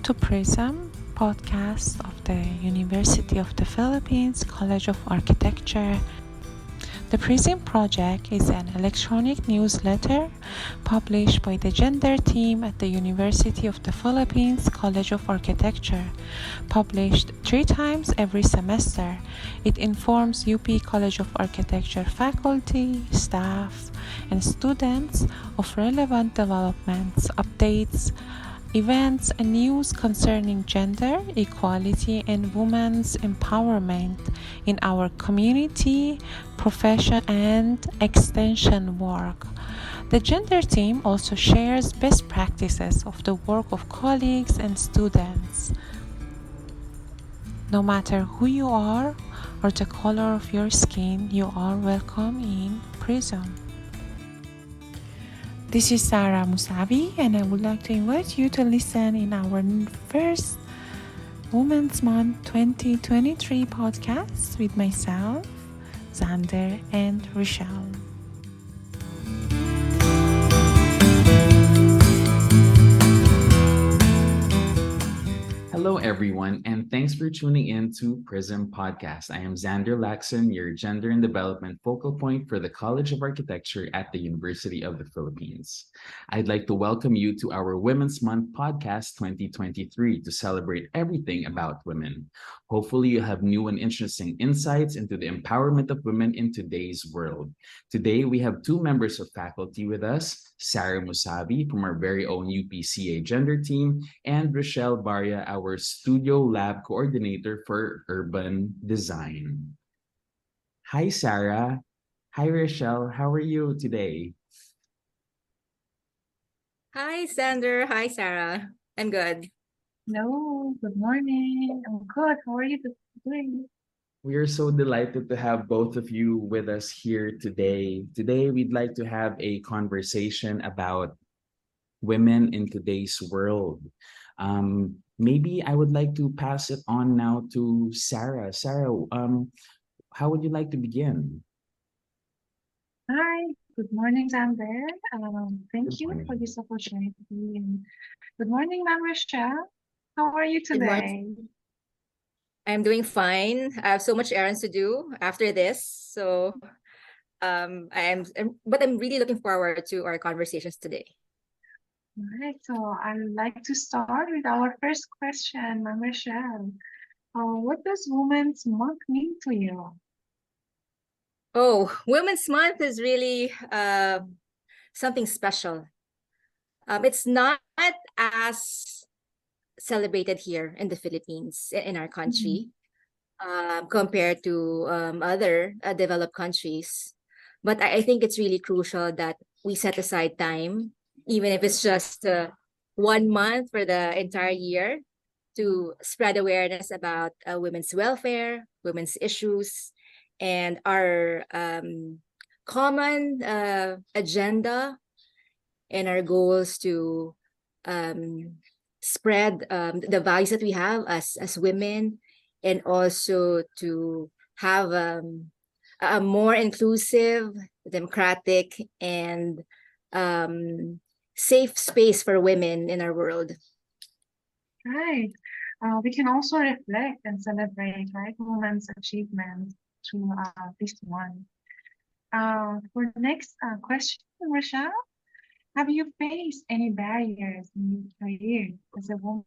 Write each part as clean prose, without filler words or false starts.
to Prism, podcast of the University of the Philippines College of Architecture. The Prism project is an electronic newsletter published by the gender team at the University of the Philippines College of Architecture, published 3 times every semester. It informs UP College of Architecture faculty, staff, and students of relevant developments, updates, events, and news concerning gender equality and women's empowerment in our community, profession, and extension work. The gender team also shares best practices of the work of colleagues and students. No matter who you are or the color of your skin, you are welcome in Prism. This is Sarah Musabi, and I would like to invite you to listen in our first Women's Month 2023 podcast with myself, Xander, and Richelle. Hello, everyone, and thanks for tuning in to Prism Podcast. I am Xander Laxon, your gender and development focal point for the College of Architecture at the University of the Philippines. I'd like to welcome you to our Women's Month Podcast 2023 to celebrate everything about women. Hopefully, you have new and interesting insights into the empowerment of women in today's world. Today, we have 2 members of faculty with us, Sarah Musabi from our very own UPCA gender team, and Richelle Baria, our studio lab coordinator for urban design. Hi, Sarah. Hi, Richelle. How are you today? Hi, Sander. Hi, Sarah. I'm good. Hello, good morning. I'm good. How are you doing? We are so delighted to have both of you with us here today. Today, we'd like to have a conversation about women in today's world. Maybe I would like to pass it on now to Sarah. Sarah, how would you like to begin? Hi, good morning, Xander. Thank Good you for morning. this opportunity. And good morning, Ma'am Richelle. How are you Good morning. today? I'm doing fine. I have so much errands to do after this. So but I'm really looking forward to our conversations today. All right, so I'd like to start with our first question, Ma'am Richelle. What does Women's Month mean to you? Oh, Women's Month is really something special. It's not as celebrated here in the Philippines, in our country, compared to other developed countries. But I think it's really crucial that we set aside time, even if it's just 1 month for the entire year, to spread awareness about women's welfare, women's issues, and our common agenda and our goals to spread the values that we have as women, and also to have a more inclusive, democratic, and safe space for women in our world. Right. We can also reflect and celebrate, right, women's achievements through this one. For the next question, Rochelle, have you faced any barriers in your career as a woman?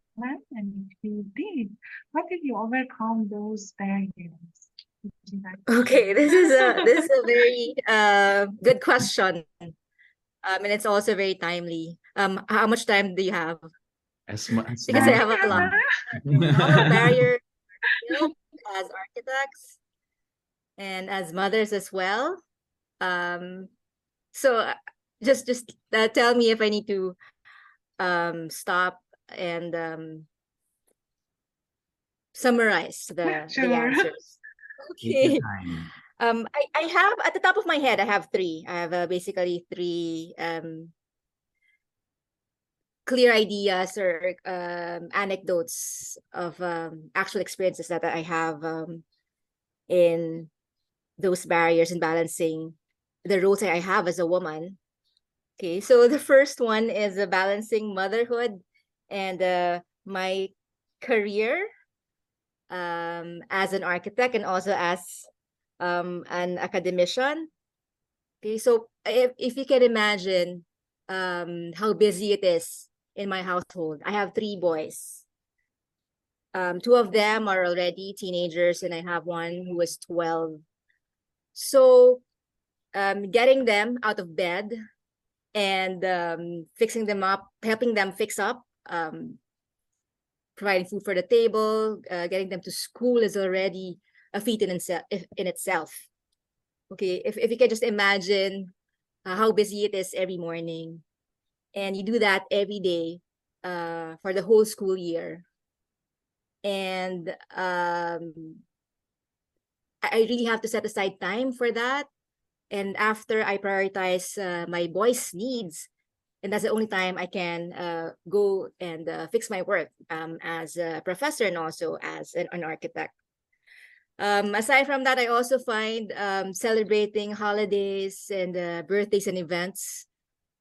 And if you did, what did you overcome those barriers? Okay, this is a very good question. And it's also very timely. How much time do you have? As Because I much. have a lot. Our barrier as architects and as mothers as well. So just tell me if I need to stop and summarize the answers. Okay. I have at the top of my head, I have 3. I have basically 3 clear ideas or anecdotes of actual experiences that I have in those barriers and balancing the roles that I have as a woman. Okay, so the first one is balancing motherhood and my career as an architect and also as an academician. Okay, so if you can imagine how busy it is in my household. I have 3 boys. Two of them are already teenagers, and I have one who is 12. So getting them out of bed and fixing them up, helping them fix up, providing food for the table, getting them to school is already a feat in itself. Okay, if you can just imagine how busy it is every morning, and you do that every day for the whole school year. And I really have to set aside time for that. And after I prioritize my boys' needs, and that's the only time I can go and fix my work as a professor and also as an architect. Aside from that, I also find celebrating holidays and birthdays and events.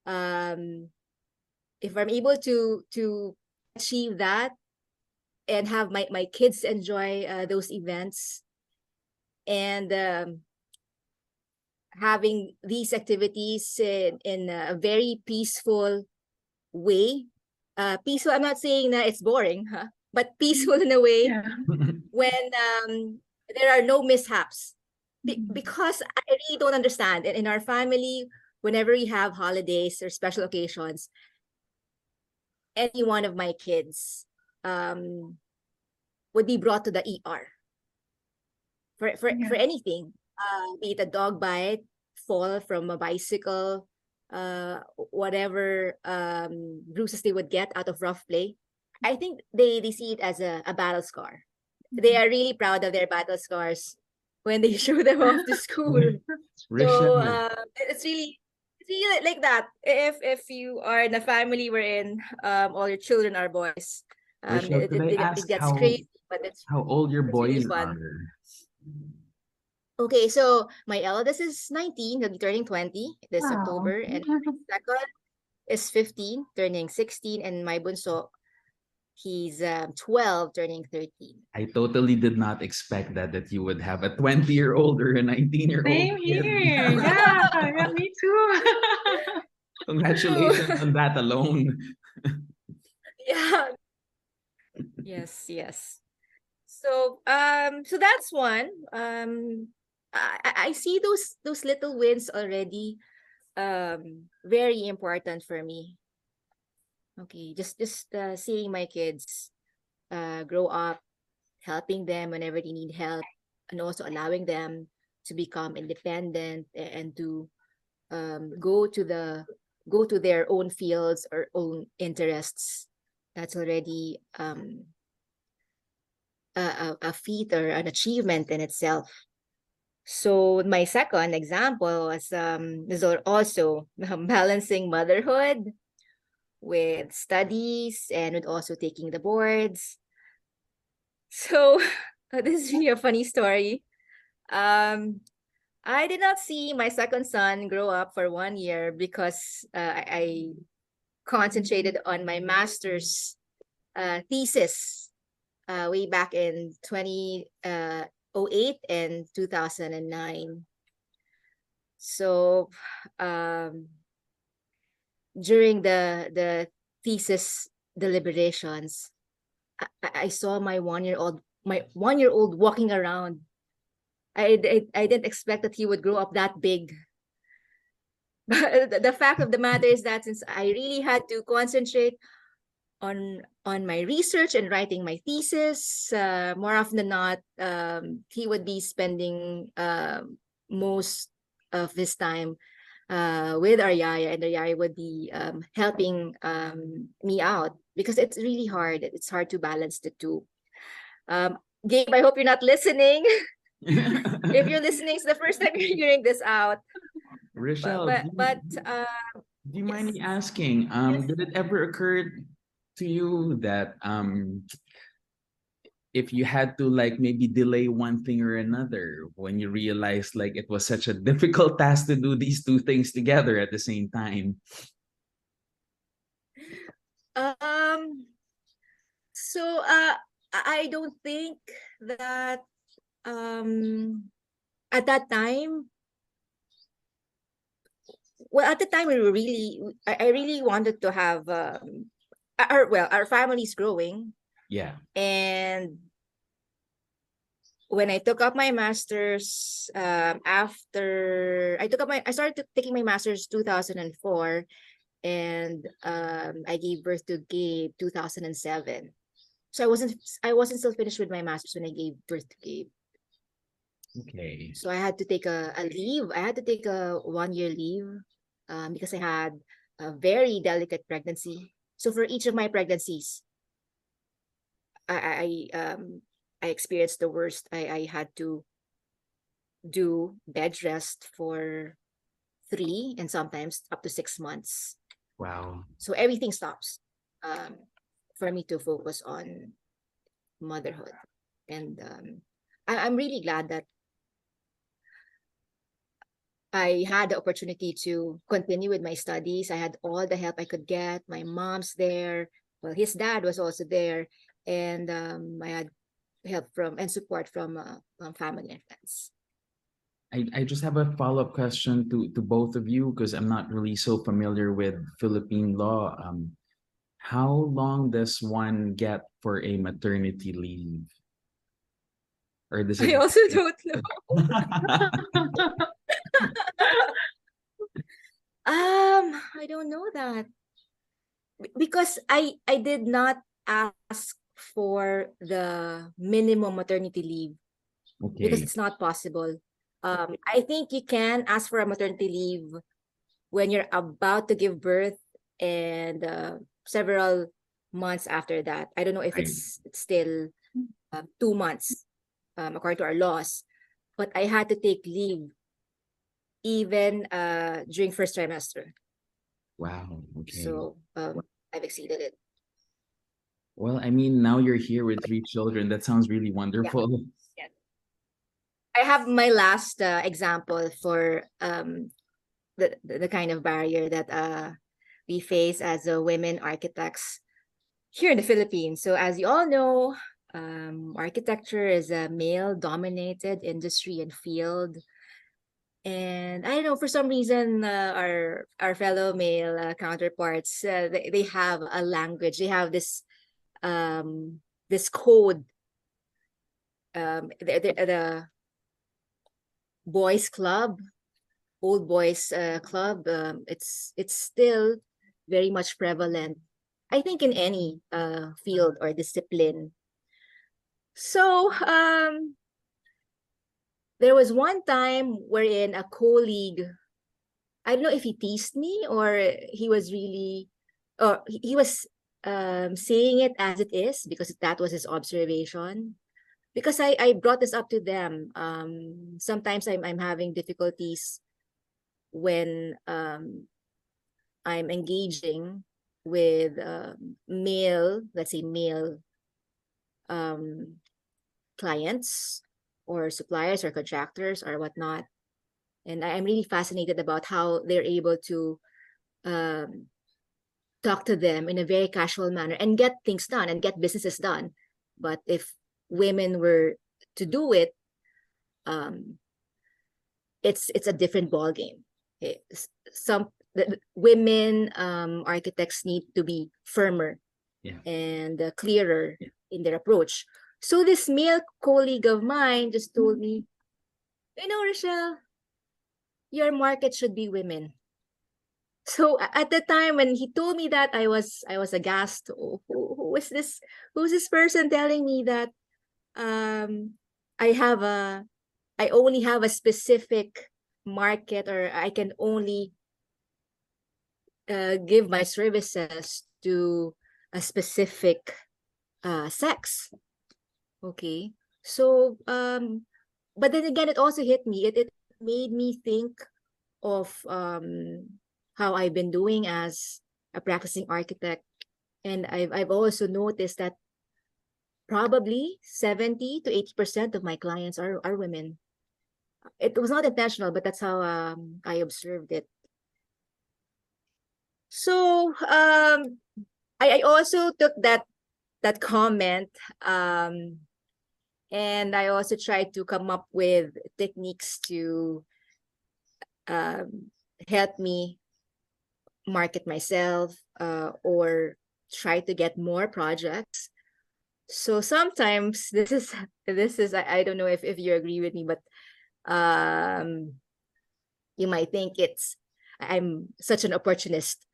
If I'm able to achieve that and have my kids enjoy those events, and having these activities in a very peaceful way. Peaceful, I'm not saying that it's boring, huh? But peaceful in a way Yeah. when there are no mishaps. Because I really don't understand. In our family, whenever we have holidays or special occasions, any one of my kids would be brought to the ER for anything, be it a dog bite, fall from a bicycle, whatever bruises they would get out of rough play. I think they see it as a battle scar. They are really proud of their battle scars when they show them off to school. So Richelle, it's really like that. If you are in a family wherein all your children are boys, Richelle, could I it ask gets crazy, but how old your it's really boys fun. are? Okay, so my eldest is 19, he'll be turning 20 this Wow. October, and my second is 15, turning 16, and my bunso, he's 12, turning 13. I totally did not expect that you would have a 20-year-old or a 19-year-old Same kid. here. Yeah, me too. Congratulations on that alone. Yeah. Yes, yes. So that's one. I see those little wins already very important for me. Okay, just seeing my kids grow up, helping them whenever they need help, and also allowing them to become independent and to go to their own fields or own interests. That's already a feat or an achievement in itself. So my second example is also balancing motherhood with studies and with also taking the boards. So this is really a funny story. I did not see my second son grow up for 1 year because I concentrated on my master's thesis way back in 2008 and 2009. So during the thesis deliberations, I saw my 1-year-old walking around. I didn't expect that he would grow up that big. But the fact of the matter is that since I really had to concentrate on my research and writing my thesis, more often than not, he would be spending most of his time with our yaya, and the yaya would be helping me out because it's really hard. It's hard to balance the two. Gabe, I hope you're not listening. If you're listening, it's the first time you're hearing this out. Richelle, do you mind Yes. me asking, Yes. did it ever occur to you that if you had to like maybe delay one thing or another when you realized like it was such a difficult task to do these two things together at the same time? Um, So I don't think that at that time, well, at the time we were really, I really wanted to have our family's growing, Yeah. and when I took up my master's, after I started taking my master's 2004, and I gave birth to Gabe 2007. So I wasn't still finished with my master's when I gave birth to Gabe. Okay. So I had to take a leave. I had to take a 1 year leave because I had a very delicate pregnancy. So for each of my pregnancies, I experienced the worst. I had to do bed rest for 3 and sometimes up to 6 months. Wow. So everything stops for me to focus on motherhood. And I'm really glad that I had the opportunity to continue with my studies. I had all the help I could get. My mom's there. Well, his dad was also there. And I had help from and support from family and friends. I just have a follow-up question to both of you because I'm not really so familiar with Philippine law. How long does one get for a maternity leave? Or does I it? also don't know. I don't know that because I did not ask for the minimum maternity leave because Okay. it's not possible. I think you can ask for a maternity leave when you're about to give birth and several months after that. I don't know if Right. it's still 2 months according to our laws, but I had to take leave even during first trimester. Wow. Okay. So I've exceeded it. Well, I mean, now you're here with 3 children. That sounds really Yeah. wonderful. Yeah. I have my last example for the kind of barrier that we face as women architects here in the Philippines. So as you all know, architecture is a male-dominated industry and field. And I don't know, for some reason, our fellow male counterparts, they have a language. They have this code. The boys club, old boys club. It's still very much prevalent, I think, in any field or discipline. So there was one time wherein a colleague, I don't know if he teased me or he was really, or he was saying it as it is because that was his observation. Because I brought this up to them. Sometimes I'm having difficulties when I'm engaging with male, let's say male clients or suppliers or contractors or whatnot. And I'm really fascinated about how they're able to talk to them in a very casual manner and get things done and get businesses done. But if women were to do it, it's a different ball game. Some women architects need to be firmer Yeah. and clearer in their approach. So this male colleague of mine just told me, Richelle, your market should be women. So at the time when he told me that, I was aghast. Oh, who is this? Who's this person telling me that um I have a I only have a specific market, or I can only give my services to a specific sex. Okay. So but then again, it also hit me. It made me think of how I've been doing as a practicing architect. And I've also noticed that probably 70 to 80% of my clients are women. It was not intentional, but that's how I observed it. So I also took that that comment. And I also try to come up with techniques to help me market myself, or try to get more projects. So sometimes this is I don't know if you agree with me, but you might think I'm such an opportunist,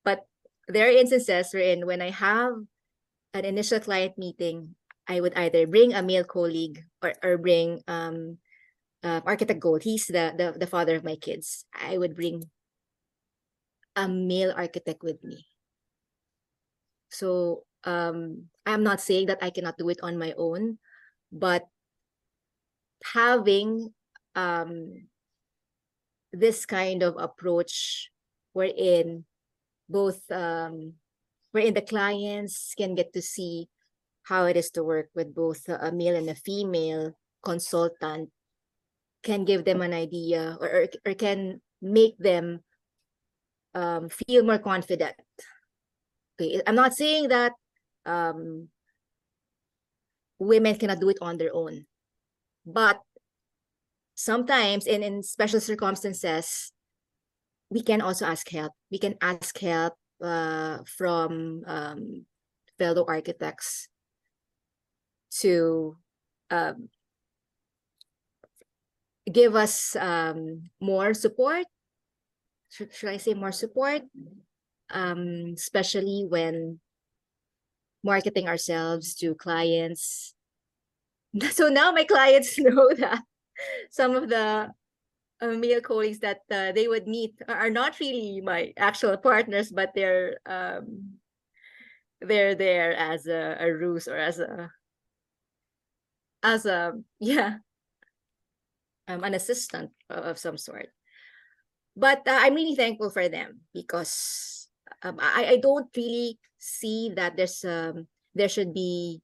but there are instances wherein when I have an initial client meeting, I would either bring a male colleague or bring Architect Gold. He's the father of my kids. I would bring a male architect with me. So I'm not saying that I cannot do it on my own, but having this kind of approach wherein the clients can get to see how it is to work with both a male and a female consultant can give them an idea, or can make them feel more confident. Okay, I'm not saying that women cannot do it on their own, but sometimes in special circumstances, we can also ask help. We can ask help from fellow architects to give us more support. Should I say more support? Especially when marketing ourselves to clients. So now my clients know that some of the male colleagues that they would meet are not really my actual partners, but they're there as a ruse, or as a yeah, an assistant of some sort. But I'm really thankful for them, because I don't really see that there should be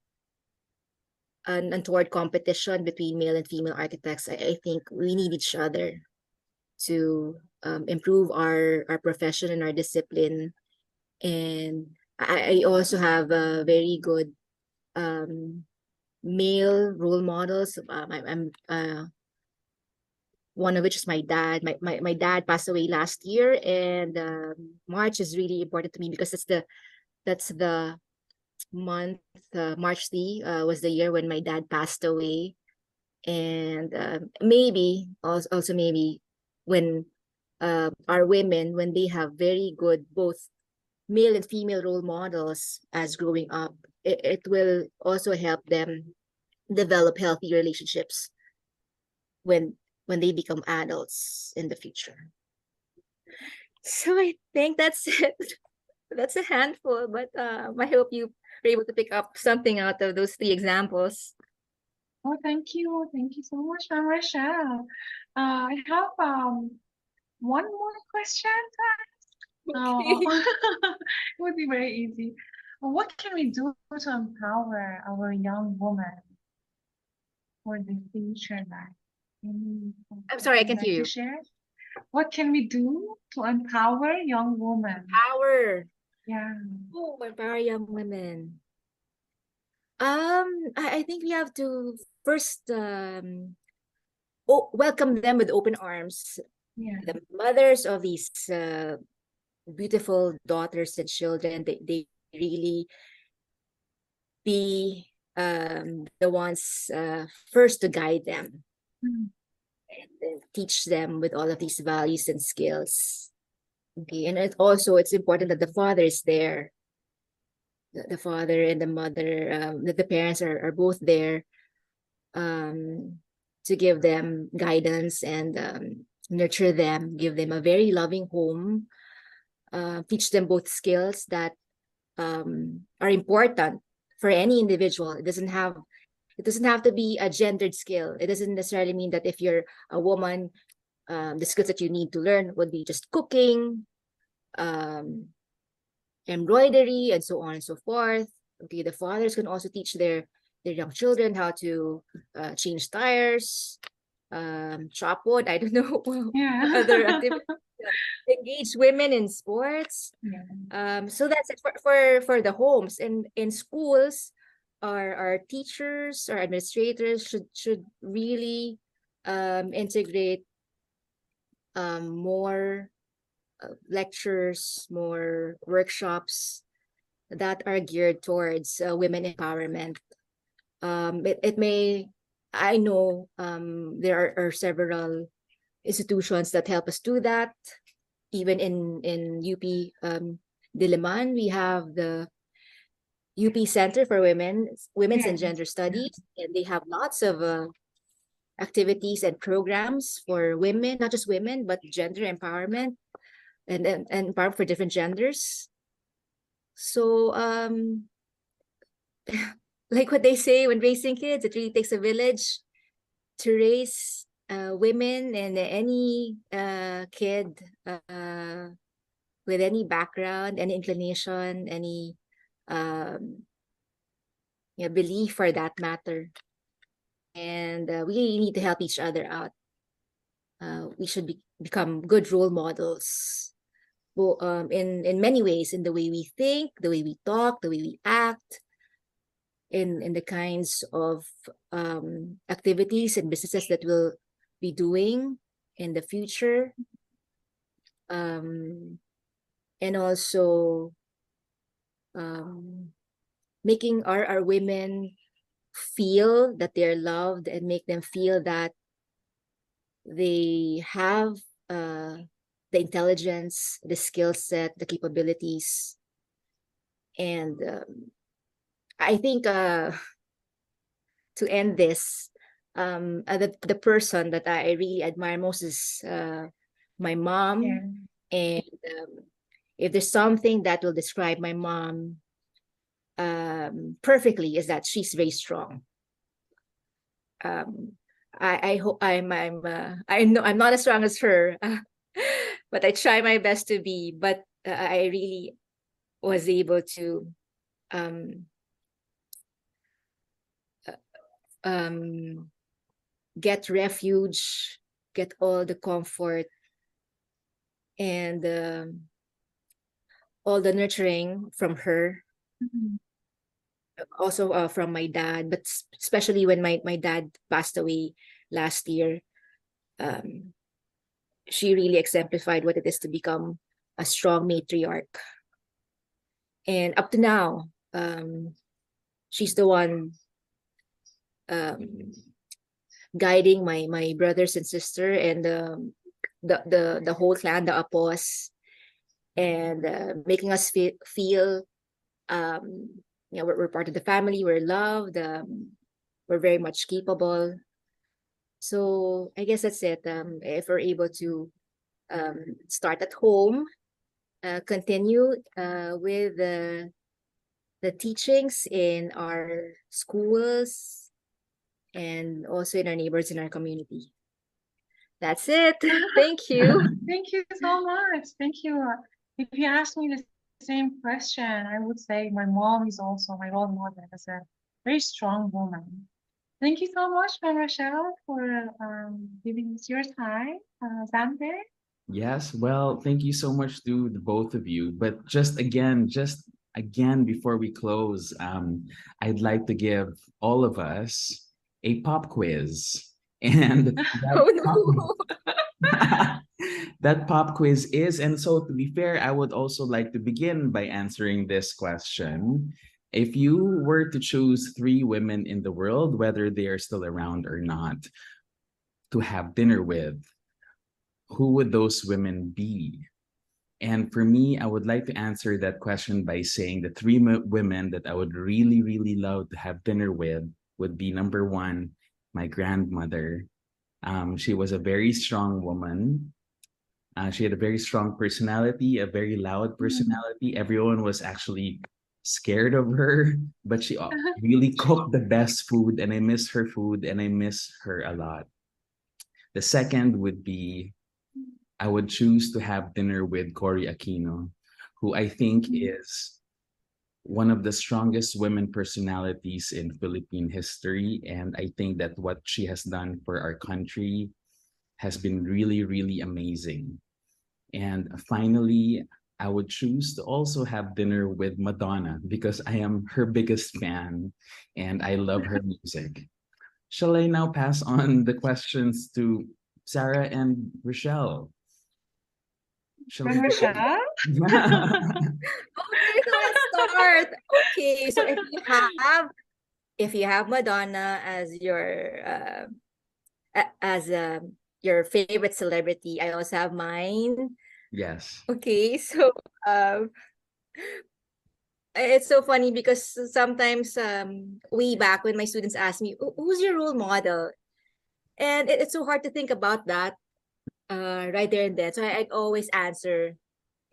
an untoward competition between male and female architects. I think we need each other to improve our profession and our discipline. And I also have a very good male role models. I'm one of which is my dad. My dad passed away last year, and March is really important to me because that's the month. March was the year when my dad passed away, and maybe also maybe when our women, when they have very good both male and female role models as growing up, it will also help them develop healthy relationships when they become adults in the future. So I think that's it. That's a handful, but I hope you were able to pick up something out of those 3 examples. Oh, thank you. Thank you so much, Ma'am Richelle. I have one more question to ask. Okay. It would be very easy. What can we do to empower our young women for the future life? I'm sorry, I Would you can't like hear to you. share? What can we do to empower young women? Power. Yeah. Oh, empower young women. I think we have to first welcome them with open arms. Yeah. The mothers of these beautiful daughters and children, they really be the ones first to guide them and teach them with all of these values and skills. Okay, and it's important that the father is there. The father and the mother, that the parents are both there to give them guidance and nurture them, give them a very loving home, teach them both skills that are important for any individual. It doesn't have to be a gendered skill. It doesn't necessarily mean that if you're a woman, the skills that you need to learn would be just cooking, embroidery, and so on and so forth. Okay, the fathers can also teach their young children how to change tires, chop wood. I don't know Yeah. other activities engage women in sports. Yeah. So that's it for the homes. And in schools, our teachers or administrators should really integrate more lectures, more workshops that are geared towards women empowerment. It may, I know there are several institutions that help us do that. Even in UP Diliman, we have the UP Center for Women's and Gender Studies, and they have lots of activities and programs for women, not just women, but gender empowerment and empowerment for different genders. So like what they say when raising kids, it really takes a village to raise women, and any kid with any background, any inclination, any belief for that matter. And we need to help each other out. We should become good role models, in many ways, in the way we think, the way we talk, the way we act, in the kinds of activities and businesses that we'll be doing in the future. And also making our women feel that they're loved, and make them feel that they have the intelligence, the skill set, the capabilities. And I think to end this, the person that I really admire most is my mom. Yeah. And if there's something that will describe my mom perfectly, is that she's very strong. I hope I know I'm not as strong as her, but I try my best to be. But I really was able to get refuge, get all the comfort, and all the nurturing from her. Also from my dad, but especially when my dad passed away last year. She really exemplified what it is to become a strong matriarch. And up to now, she's the one guiding my brothers and sister, and the whole clan, the Apos, and making us feel we're part of the family, we're loved, we're very much capable. So I guess that's it. If we're able to start at home, continue with the teachings in our schools, and also in our neighbors in our community. That's it. Thank you. Thank you so much. Thank you. If you ask me the same question, I would say my mom is also my role model as a very strong woman. Thank you so much, Richelle, for giving us your time. Xander? Yes, well, thank you so much to the both of you. But just again, before we close, I'd like to give all of us a pop quiz. And that Oh pop, no. that pop quiz is, and so to be fair, I would also like to begin by answering this question. If you were to choose three women in the world, whether they are still around or not, to have dinner with, who would those women be? And for me, I would like to answer that question by saying the three women that I would really, really love to have dinner with would be number one, my grandmother. She was a very strong woman. She had a very strong personality, a very loud personality. Everyone was actually scared of her, but she really cooked the best food, and I miss her food, and I miss her a lot. The second would be I would choose to have dinner with Cory Aquino, who I think is one of the strongest women personalities in Philippine history. And I think that what she has done for our country has been really, really amazing. And finally, I would choose to also have dinner with Madonna because I am her biggest fan and I love her music. Shall I now pass on the questions to Sarah and Richelle? Shall we? Michelle? Okay, so let's start. Okay, so if you have Madonna as your favorite celebrity, I also have mine. Yes. Okay, so it's so funny because sometimes way back when my students ask me, Who's your role model?" And it's so hard to think about that right there and then. So I always answer,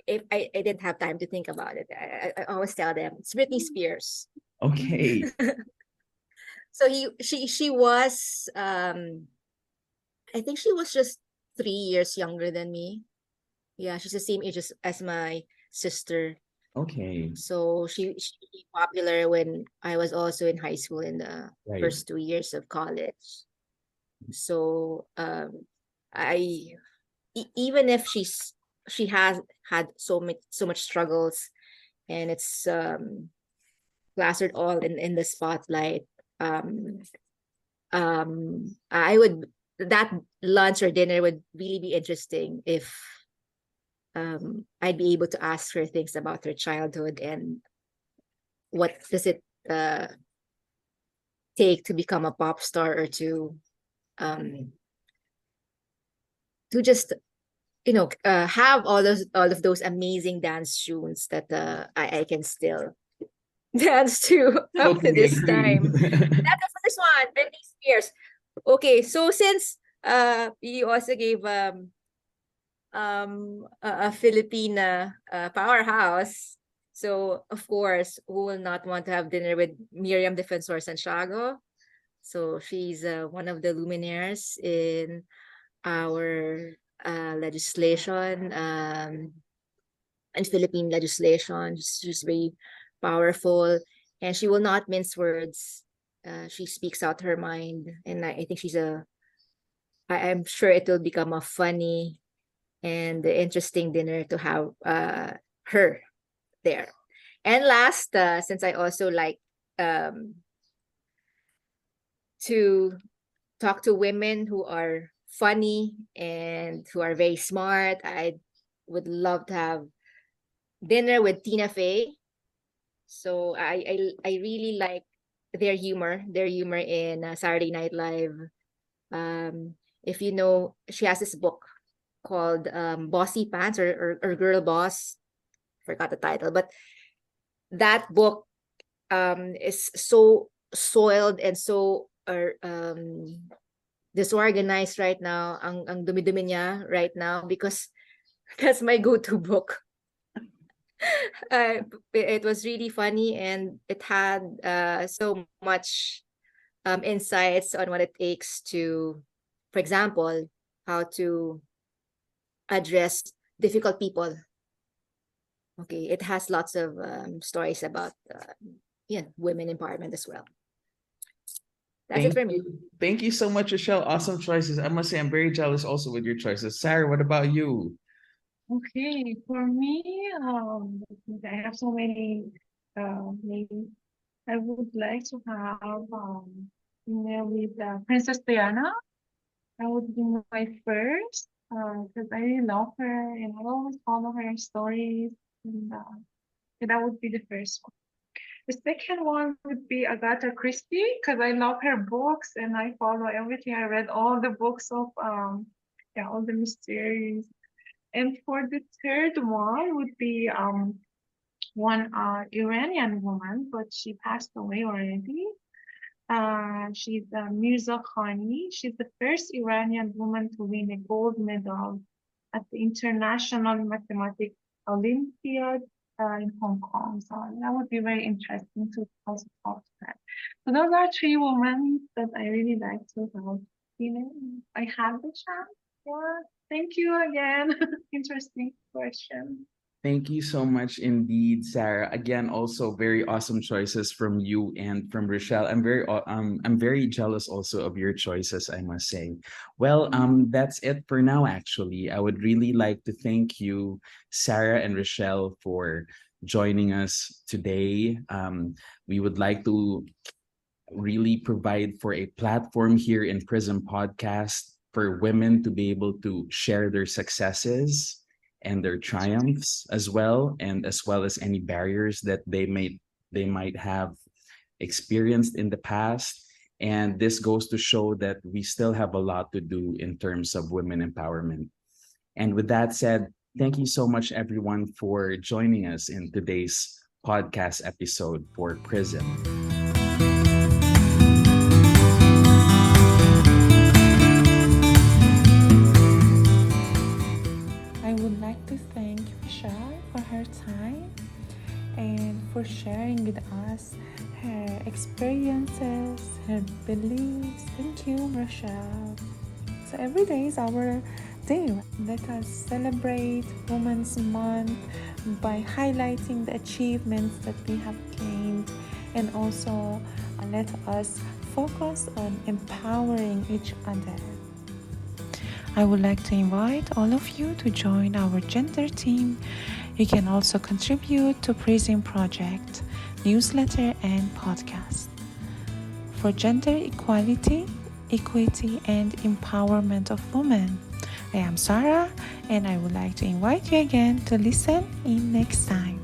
if I didn't have time to think about it, I always tell them it's Britney Spears. Okay. So she was I think she was just 3 years younger than me. Yeah, she's the same age as my sister. Okay. So she became popular when I was also in high school in the Right. first 2 years of college. So I even if she has had so much struggles, and it's plastered all in the spotlight. Um, I would that lunch or dinner would really be interesting if I'd be able to ask her things about her childhood and what does it take to become a pop star, or um to just have all of those amazing dance tunes that I can still dance to up to Totally this agree. time. That's the first one, Britney Spears. Okay, so since you also gave a Filipina powerhouse, so of course, who will not want to have dinner with Miriam Defensor Santiago? So she's one of the luminaires in our legislation, and Philippine legislation. She's very powerful, and she will not mince words. She speaks out her mind, and I think I'm sure it will become a funny and interesting dinner to have her there. And last, since I also like to talk to women who are funny and who are very smart, I would love to have dinner with Tina Fey. So I really like their humor in Saturday Night Live. If you know, she has this book called Bossy Pants, or Girl Boss. Forgot the title, but that book is so soiled and so disorganized right now. Ang dumi-dumi niya right now, because that's my go-to book. It was really funny, and it had so much insights on what it takes to, for example, how to address difficult people. Okay, it has lots of stories about women empowerment as well. That's it Thank for me. you. Thank you so much, Rochelle. Awesome choices. I must say, I'm very jealous also with your choices. Sarah, what about you? Okay, for me, I have so many names. I would like to have dinner with Princess Diana. That would be my first, because I really love her and I always follow her stories. And that would be the first one. The second one would be Agatha Christie, because I love her books and I follow everything. I read all the books of all the mysteries. And for the third one would be one Iranian woman, but she passed away already. She's Mirza Khani. She's the first Iranian woman to win a gold medal at the International Mathematics Olympiad in Hong Kong. So that would be very interesting to also talk to her. So those are three women that I really like to have dinner. I had the chance. Yeah. Thank you again. Interesting question. Thank you so much indeed, Sarah. Again, also very awesome choices from you and from Richelle. I'm very jealous also of your choices, I must say. Well, that's it for now actually. I would really like to thank you, Sarah and Richelle, for joining us today. We would like to really provide for a platform here in Prism Podcast for women to be able to share their successes and their triumphs as well, and as well as any barriers that they might have experienced in the past. And this goes to show that we still have a lot to do in terms of women empowerment. And with that said, thank you so much, everyone, for joining us in today's podcast episode for Prism. I would like to thank Richelle for her time and for sharing with us her experiences, her beliefs. Thank you, Richelle. So every day is our day. Let us celebrate Women's Month by highlighting the achievements that we have gained, and also let us focus on empowering each other. I would like to invite all of you to join our gender team. You can also contribute to Prism Project, newsletter, and podcast. For gender equality, equity, and empowerment of women. I am Sarah, and I would like to invite you again to listen in next time.